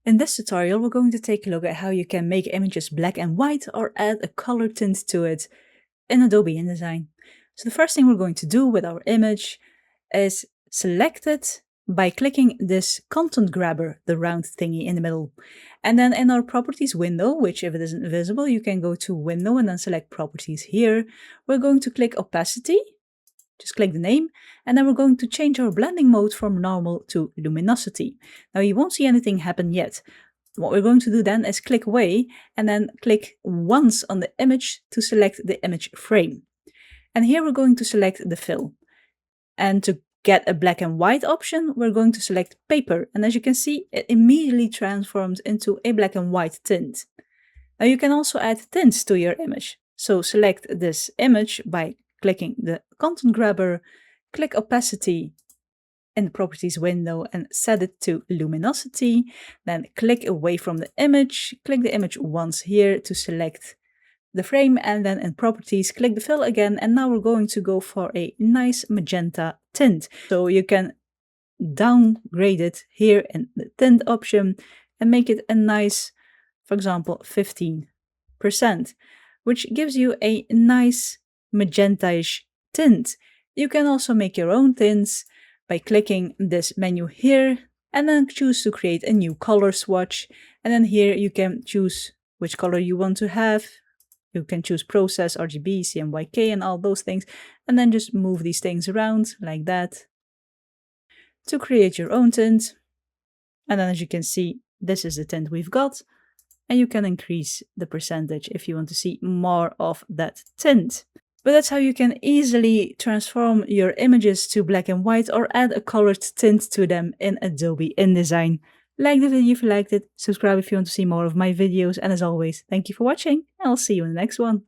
In this tutorial, we're going to take a look at how you can make images black and white or add a color tint to it in Adobe InDesign. So the first thing we're going to do with our image is select it by clicking this content grabber, the round thingy in the middle. And then in our properties window, which if it isn't visible, you can go to window and then select properties here. We're going to click opacity. Just click the name, and then we're going to change our blending mode from normal to luminosity. Now you won't see anything happen yet. What we're going to do then is click away and then click once on the image to select the image frame. And here we're going to select the fill. And to get a black and white option, we're going to select paper. And as you can see, it immediately transforms into a black and white tint. Now you can also add tints to your image. So select this image by clicking the content grabber, click opacity in the properties window and set it to luminosity. Then click away from the image, click the image once here to select the frame, and then in properties, click the fill again. And now we're going to go for a nice magenta tint. So you can downgrade it here in the tint option and make it a nice, for example, 15%, which gives you a nice magenta-ish tint. You can also make your own tints by clicking this menu here and then choose to create a new color swatch. And then here you can choose which color you want to have. You can choose process, RGB, CMYK, and all those things. And then just move these things around like that to create your own tint. And then as you can see, this is the tint we've got. And you can increase the percentage if you want to see more of that tint. But that's how you can easily transform your images to black and white or add a colored tint to them in Adobe InDesign. Like the video if you liked it, subscribe if you want to see more of my videos, and as always, thank you for watching, and I'll see you in the next one.